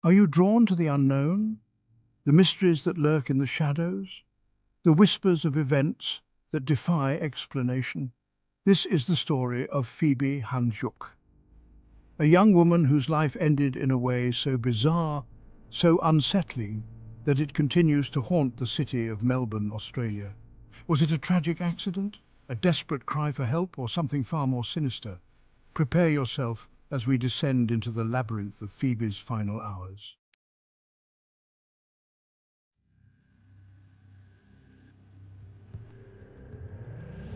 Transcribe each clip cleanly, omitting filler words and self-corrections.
Are you drawn to the unknown, the mysteries that lurk in the shadows, the whispers of events that defy explanation? This is the story of Phoebe Handsjuk, a young woman whose life ended in a way so bizarre, so unsettling, that it continues to haunt the city of Melbourne, Australia. Was it a tragic accident, a desperate cry for help, or something far more sinister? Prepare yourself as we descend into the labyrinth of Phoebe's final hours.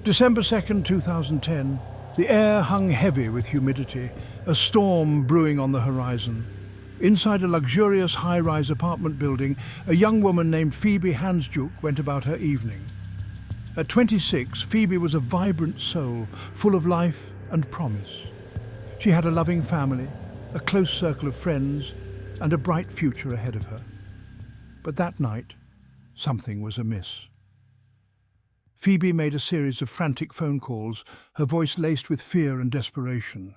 December 2nd, 2010. The air hung heavy with humidity, a storm brewing on the horizon. Inside a luxurious high-rise apartment building, a young woman named Phoebe Handsjuk went about her evening. At 26, Phoebe was a vibrant soul, full of life and promise. She had a loving family, a close circle of friends, and a bright future ahead of her. But that night, something was amiss. Phoebe made a series of frantic phone calls, her voice laced with fear and desperation.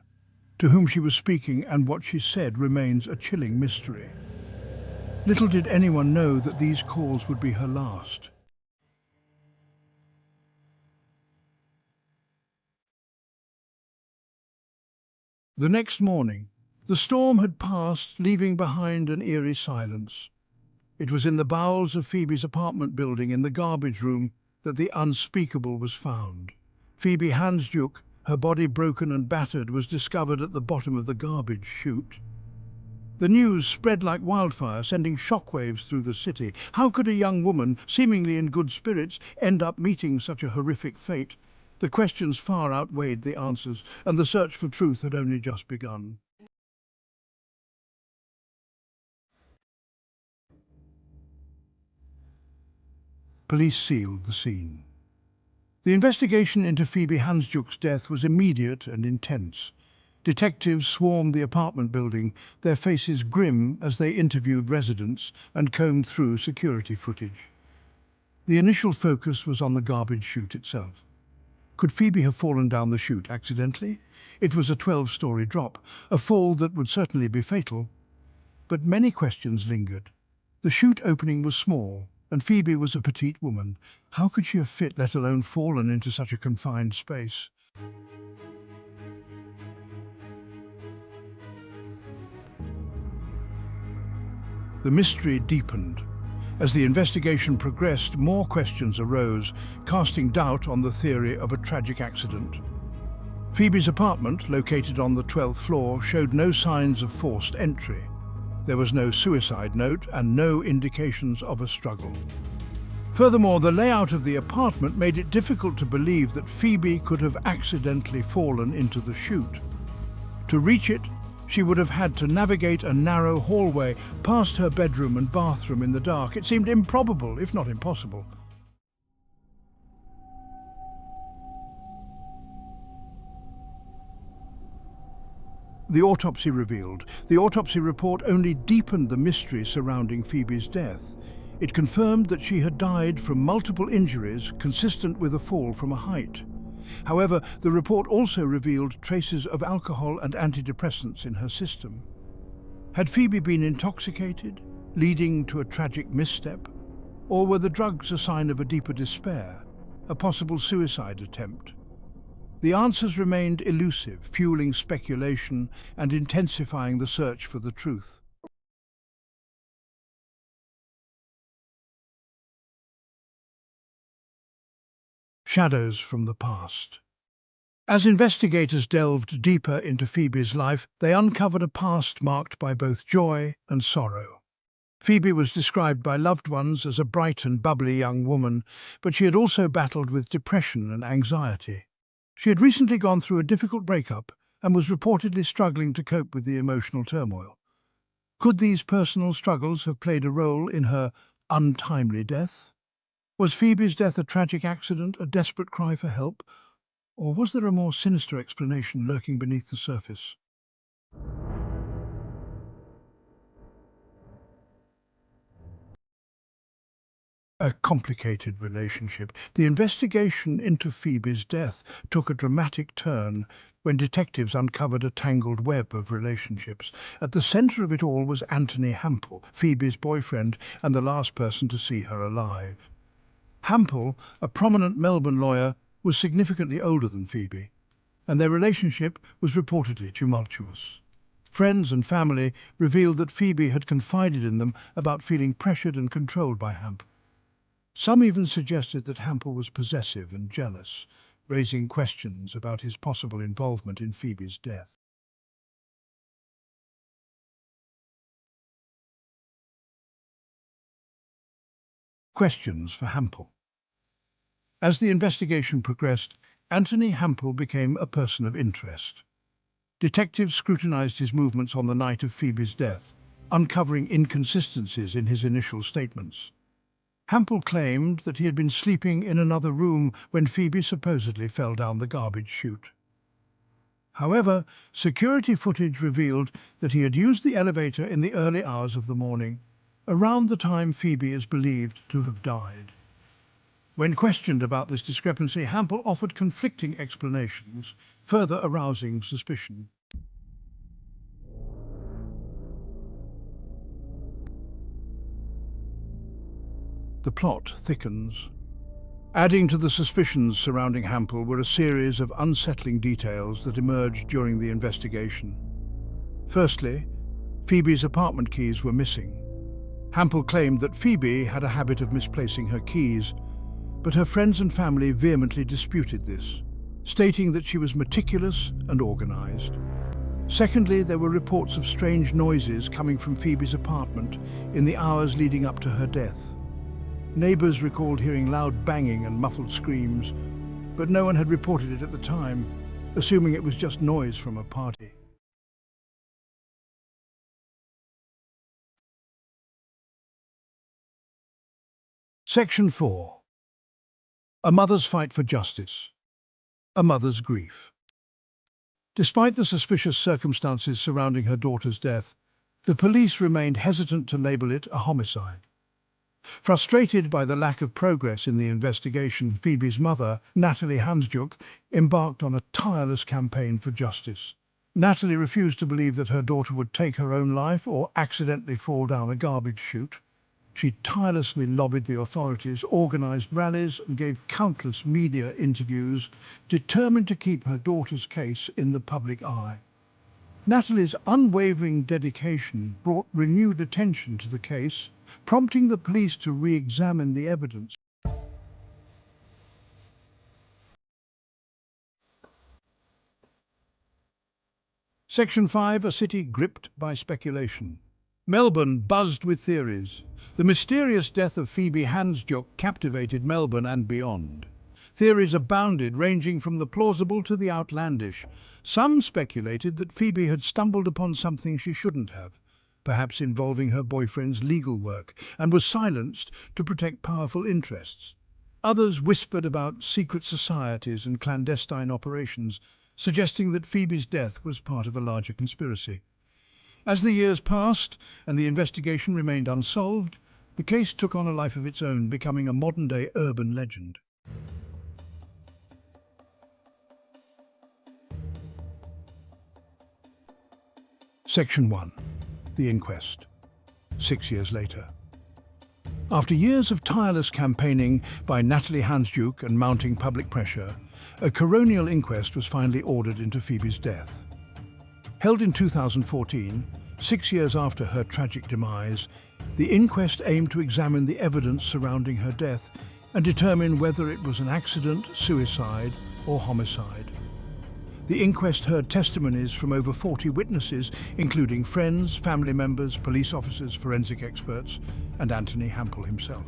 To whom she was speaking and what she said remains a chilling mystery. Little did anyone know that these calls would be her last. The next morning, the storm had passed, leaving behind an eerie silence. It was in the bowels of Phoebe's apartment building, in the garbage room, that the unspeakable was found. Phoebe Handsjuk, her body broken and battered, was discovered at the bottom of the garbage chute. The news spread like wildfire, sending shockwaves through the city. How could a young woman, seemingly in good spirits, end up meeting such a horrific fate? The questions far outweighed the answers, and the search for truth had only just begun. Police sealed the scene. The investigation into Phoebe Handsjuk's death was immediate and intense. Detectives swarmed the apartment building, their faces grim as they interviewed residents and combed through security footage. The initial focus was on the garbage chute itself. Could Phoebe have fallen down the chute accidentally? It was a 12-story drop, a fall that would certainly be fatal. But many questions lingered. The chute opening was small, and Phoebe was a petite woman. How could she have fit, let alone fallen, into such a confined space? The mystery deepened. As the investigation progressed, more questions arose, casting doubt on the theory of a tragic accident. Phoebe's apartment, located on the 12th floor, showed no signs of forced entry. There was no suicide note and no indications of a struggle. Furthermore, the layout of the apartment made it difficult to believe that Phoebe could have accidentally fallen into the chute. To reach it, she would have had to navigate a narrow hallway past her bedroom and bathroom in the dark. It seemed improbable, if not impossible. The autopsy revealed. The autopsy report only deepened the mystery surrounding Phoebe's death. It confirmed that she had died from multiple injuries consistent with a fall from a height. However, the report also revealed traces of alcohol and antidepressants in her system. Had Phoebe been intoxicated, leading to a tragic misstep? Or were the drugs a sign of a deeper despair, a possible suicide attempt? The answers remained elusive, fueling speculation and intensifying the search for the truth. Shadows from the past. As investigators delved deeper into Phoebe's life, they uncovered a past marked by both joy and sorrow. Phoebe was described by loved ones as a bright and bubbly young woman, but she had also battled with depression and anxiety. She had recently gone through a difficult breakup and was reportedly struggling to cope with the emotional turmoil. Could these personal struggles have played a role in her untimely death? Was Phoebe's death a tragic accident, a desperate cry for help, or was there a more sinister explanation lurking beneath the surface? A complicated relationship. The investigation into Phoebe's death took a dramatic turn when detectives uncovered a tangled web of relationships. At the center of it all was Anthony Hampel, Phoebe's boyfriend and the last person to see her alive. Hampel, a prominent Melbourne lawyer, was significantly older than Phoebe, and their relationship was reportedly tumultuous. Friends and family revealed that Phoebe had confided in them about feeling pressured and controlled by Hampel. Some even suggested that Hampel was possessive and jealous, raising questions about his possible involvement in Phoebe's death. Questions for Hampel. As the investigation progressed, Anthony Hampel became a person of interest. Detectives scrutinized his movements on the night of Phoebe's death, uncovering inconsistencies in his initial statements. Hampel claimed that he had been sleeping in another room when Phoebe supposedly fell down the garbage chute. However, security footage revealed that he had used the elevator in the early hours of the morning, around the time Phoebe is believed to have died. When questioned about this discrepancy, Hampel offered conflicting explanations, further arousing suspicion. The plot thickens. Adding to the suspicions surrounding Hampel were a series of unsettling details that emerged during the investigation. Firstly, Phoebe's apartment keys were missing. Hampel claimed that Phoebe had a habit of misplacing her keys, but her friends and family vehemently disputed this, stating that she was meticulous and organized. Secondly, there were reports of strange noises coming from Phoebe's apartment in the hours leading up to her death. Neighbors recalled hearing loud banging and muffled screams, but no one had reported it at the time, assuming it was just noise from a party. Section 4. A mother's fight for justice. A mother's grief. Despite the suspicious circumstances surrounding her daughter's death, the police remained hesitant to label it a homicide. Frustrated by the lack of progress in the investigation, Phoebe's mother, Natalie Handsjuk, embarked on a tireless campaign for justice. Natalie refused to believe that her daughter would take her own life or accidentally fall down a garbage chute. She tirelessly lobbied the authorities, organized rallies, and gave countless media interviews, determined to keep her daughter's case in the public eye. Natalie's unwavering dedication brought renewed attention to the case, prompting the police to re-examine the evidence. Section 5. A city gripped by speculation. Melbourne buzzed with theories. The mysterious death of Phoebe Handsjuk captivated Melbourne and beyond. Theories abounded, ranging from the plausible to the outlandish. Some speculated that Phoebe had stumbled upon something she shouldn't have, perhaps involving her boyfriend's legal work, and was silenced to protect powerful interests. Others whispered about secret societies and clandestine operations, suggesting that Phoebe's death was part of a larger conspiracy. As the years passed and the investigation remained unsolved, the case took on a life of its own, becoming a modern-day urban legend. Section 1. The Inquest. 6 years later. After years of tireless campaigning by Natalie Handsjuk and mounting public pressure, a coronial inquest was finally ordered into Phoebe's death. Held in 2014, 6 years after her tragic demise, the inquest aimed to examine the evidence surrounding her death and determine whether it was an accident, suicide, or homicide. The inquest heard testimonies from over 40 witnesses, including friends, family members, police officers, forensic experts, and Anthony Hampel himself.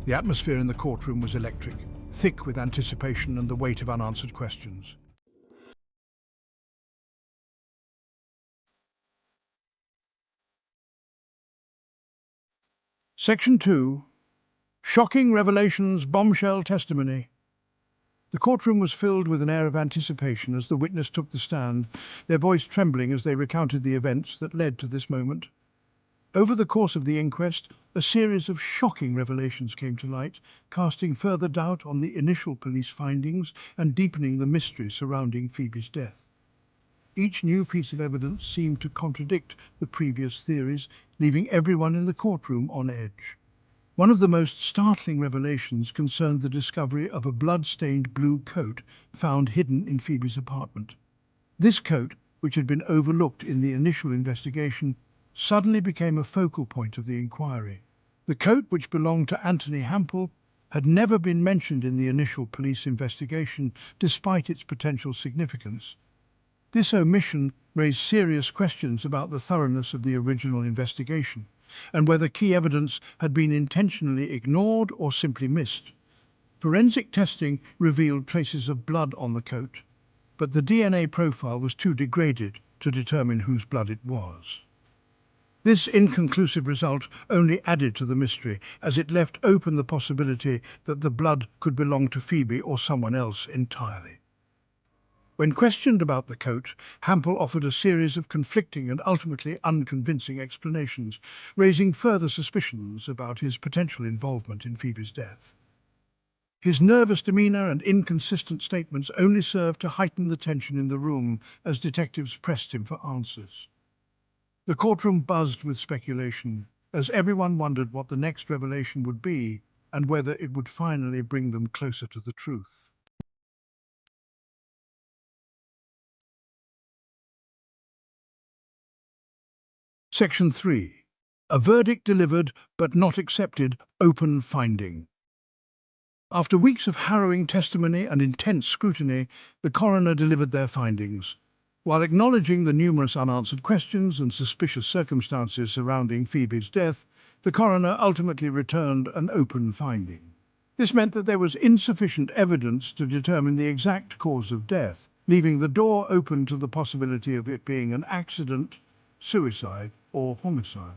The atmosphere in the courtroom was electric, thick with anticipation and the weight of unanswered questions. Section 2. Shocking revelations, bombshell testimony. The courtroom was filled with an air of anticipation as the witness took the stand, their voice trembling as they recounted the events that led to this moment. Over the course of the inquest, a series of shocking revelations came to light, casting further doubt on the initial police findings and deepening the mystery surrounding Phoebe's death. Each new piece of evidence seemed to contradict the previous theories, leaving everyone in the courtroom on edge. One of the most startling revelations concerned the discovery of a blood-stained blue coat found hidden in Phoebe's apartment. This coat, which had been overlooked in the initial investigation, suddenly became a focal point of the inquiry. The coat, which belonged to Anthony Hampel, had never been mentioned in the initial police investigation, despite its potential significance. This omission raised serious questions about the thoroughness of the original investigation, and whether key evidence had been intentionally ignored or simply missed. Forensic testing revealed traces of blood on the coat, but the DNA profile was too degraded to determine whose blood it was. This inconclusive result only added to the mystery, as it left open the possibility that the blood could belong to Phoebe or someone else entirely. When questioned about the coat, Hampel offered a series of conflicting and ultimately unconvincing explanations, raising further suspicions about his potential involvement in Phoebe's death. His nervous demeanour and inconsistent statements only served to heighten the tension in the room as detectives pressed him for answers. The courtroom buzzed with speculation, as everyone wondered what the next revelation would be and whether it would finally bring them closer to the truth. Section 3. A verdict delivered but not accepted, open finding. After weeks of harrowing testimony and intense scrutiny, the coroner delivered their findings. While acknowledging the numerous unanswered questions and suspicious circumstances surrounding Phoebe's death, the coroner ultimately returned an open finding. This meant that there was insufficient evidence to determine the exact cause of death, leaving the door open to the possibility of it being an accident, suicide, or homicide.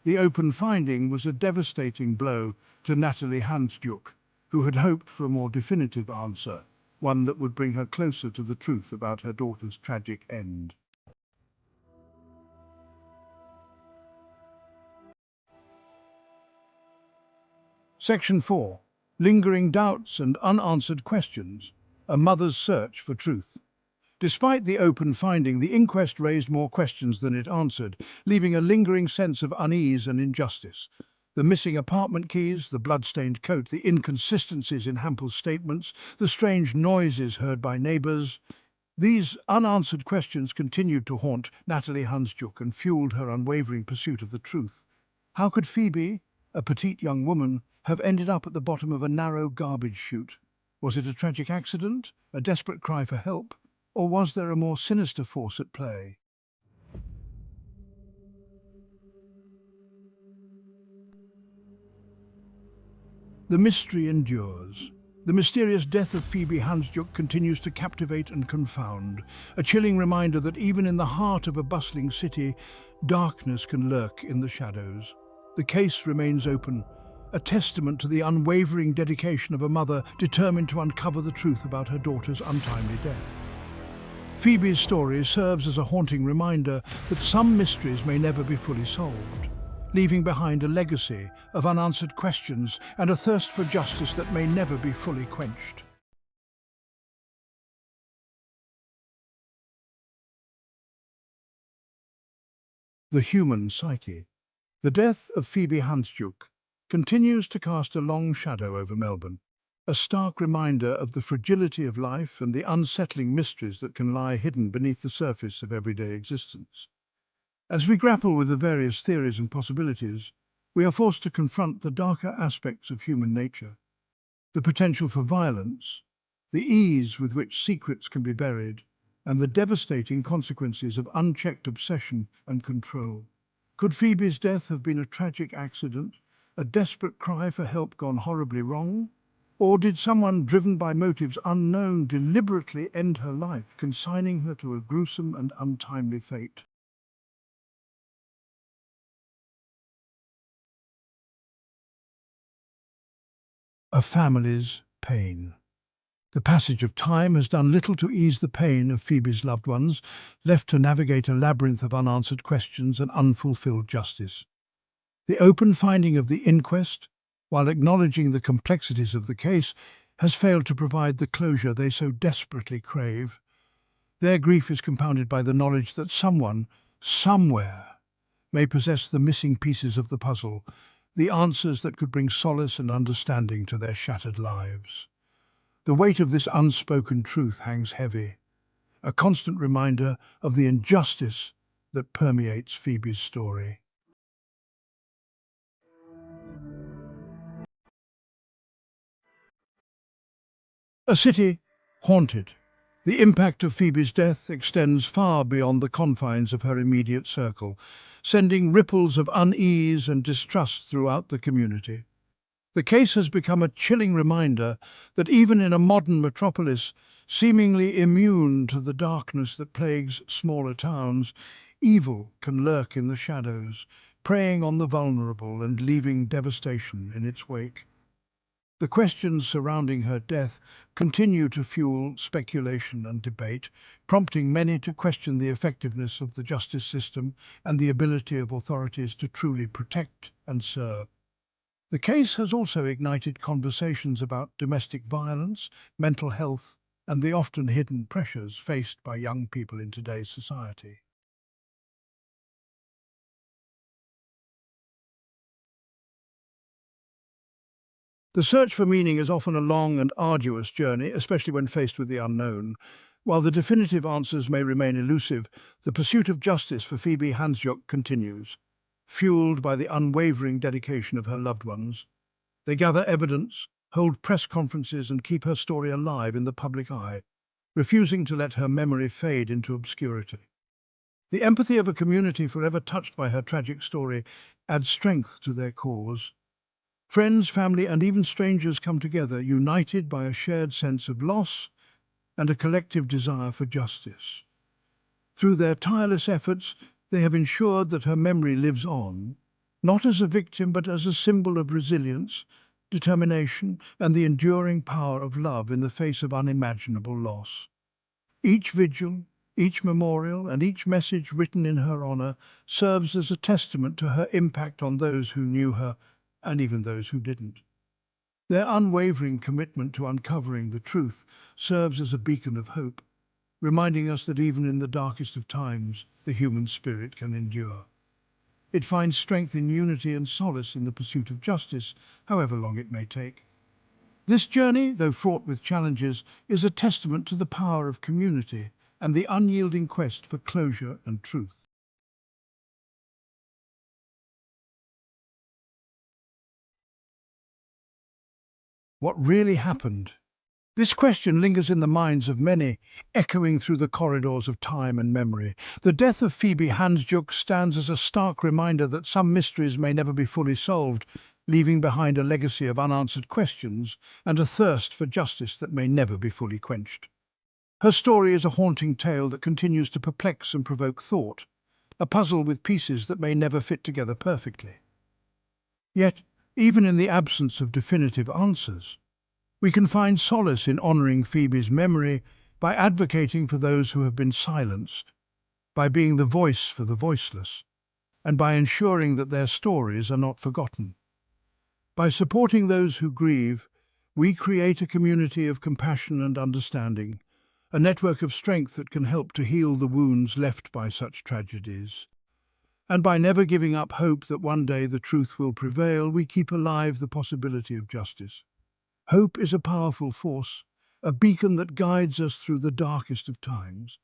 The open finding was a devastating blow to Natalie Handsjuk, who had hoped for a more definitive answer, one that would bring her closer to the truth about her daughter's tragic end. Section 4. Lingering doubts and unanswered questions. A mother's search for truth. Despite the open finding, the inquest raised more questions than it answered, leaving a lingering sense of unease and injustice. The missing apartment keys, the blood-stained coat, the inconsistencies in Hampel's statements, the strange noises heard by neighbours. These unanswered questions continued to haunt Natalie Handsjuk and fueled her unwavering pursuit of the truth. How could Phoebe, a petite young woman, have ended up at the bottom of a narrow garbage chute? Was it a tragic accident, a desperate cry for help, or was there a more sinister force at play? The mystery endures. The mysterious death of Phoebe Handsjuk continues to captivate and confound, a chilling reminder that even in the heart of a bustling city, darkness can lurk in the shadows. The case remains open, a testament to the unwavering dedication of a mother determined to uncover the truth about her daughter's untimely death. Phoebe's story serves as a haunting reminder that some mysteries may never be fully solved, leaving behind a legacy of unanswered questions and a thirst for justice that may never be fully quenched. The human psyche. The death of Phoebe Handsjuk continues to cast a long shadow over Melbourne, a stark reminder of the fragility of life and the unsettling mysteries that can lie hidden beneath the surface of everyday existence. As we grapple with the various theories and possibilities, we are forced to confront the darker aspects of human nature, the potential for violence, the ease with which secrets can be buried, and the devastating consequences of unchecked obsession and control. Could Phoebe's death have been a tragic accident, a desperate cry for help gone horribly wrong? Or did someone driven by motives unknown deliberately end her life, consigning her to a gruesome and untimely fate? A family's pain. The passage of time has done little to ease the pain of Phoebe's loved ones, left to navigate a labyrinth of unanswered questions and unfulfilled justice. The open finding of the inquest, while acknowledging the complexities of the case, has failed to provide the closure they so desperately crave. Their grief is compounded by the knowledge that someone, somewhere, may possess the missing pieces of the puzzle, the answers that could bring solace and understanding to their shattered lives. The weight of this unspoken truth hangs heavy, a constant reminder of the injustice that permeates Phoebe's story. A city haunted. The impact of Phoebe's death extends far beyond the confines of her immediate circle, sending ripples of unease and distrust throughout the community. The case has become a chilling reminder that even in a modern metropolis, seemingly immune to the darkness that plagues smaller towns, evil can lurk in the shadows, preying on the vulnerable and leaving devastation in its wake. The questions surrounding her death continue to fuel speculation and debate, prompting many to question the effectiveness of the justice system and the ability of authorities to truly protect and serve. The case has also ignited conversations about domestic violence, mental health, and the often hidden pressures faced by young people in today's society. The search for meaning is often a long and arduous journey, especially when faced with the unknown. While the definitive answers may remain elusive, the pursuit of justice for Phoebe Handsjuk continues, fueled by the unwavering dedication of her loved ones. They gather evidence, hold press conferences, and keep her story alive in the public eye, refusing to let her memory fade into obscurity. The empathy of a community forever touched by her tragic story adds strength to their cause. Friends, family, and even strangers come together, united by a shared sense of loss and a collective desire for justice. Through their tireless efforts, they have ensured that her memory lives on, not as a victim but as a symbol of resilience, determination, and the enduring power of love in the face of unimaginable loss. Each vigil, each memorial, and each message written in her honor serves as a testament to her impact on those who knew her and even those who didn't. Their unwavering commitment to uncovering the truth serves as a beacon of hope, reminding us that even in the darkest of times, the human spirit can endure. It finds strength in unity and solace in the pursuit of justice, however long it may take. This journey, though fraught with challenges, is a testament to the power of community and the unyielding quest for closure and truth. What really happened? This question lingers in the minds of many, echoing through the corridors of time and memory. The death of Phoebe Handsjuk stands as a stark reminder that some mysteries may never be fully solved, leaving behind a legacy of unanswered questions and a thirst for justice that may never be fully quenched. Her story is a haunting tale that continues to perplex and provoke thought, a puzzle with pieces that may never fit together perfectly. Yet, even in the absence of definitive answers, we can find solace in honoring Phoebe's memory by advocating for those who have been silenced, by being the voice for the voiceless, and by ensuring that their stories are not forgotten. By supporting those who grieve, we create a community of compassion and understanding, a network of strength that can help to heal the wounds left by such tragedies. And by never giving up hope that one day the truth will prevail, we keep alive the possibility of justice. Hope is a powerful force, a beacon that guides us through the darkest of times.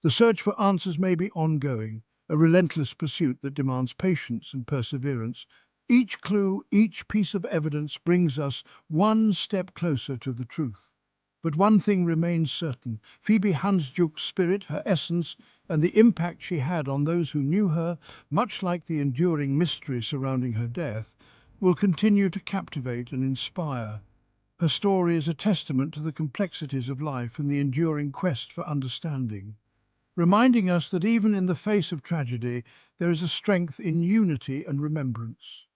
The search for answers may be ongoing, a relentless pursuit that demands patience and perseverance. Each clue, each piece of evidence brings us one step closer to the truth. But one thing remains certain: Phoebe Handsju's spirit, her essence, and the impact she had on those who knew her, much like the enduring mystery surrounding her death, will continue to captivate and inspire. Her story is a testament to the complexities of life and the enduring quest for understanding, reminding us that even in the face of tragedy, there is a strength in unity and remembrance.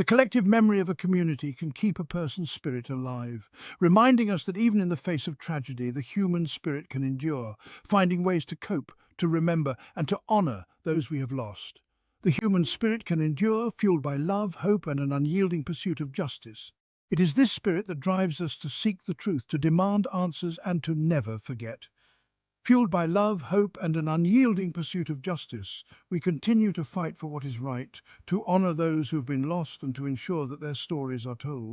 The collective memory of a community can keep a person's spirit alive, reminding us that even in the face of tragedy, the human spirit can endure, finding ways to cope, to remember, and to honor those we have lost. The human spirit can endure, fueled by love, hope, and an unyielding pursuit of justice. It is this spirit that drives us to seek the truth, to demand answers, and to never forget. Fueled by love, hope, and an unyielding pursuit of justice, we continue to fight for what is right, to honor those who have been lost, and to ensure that their stories are told.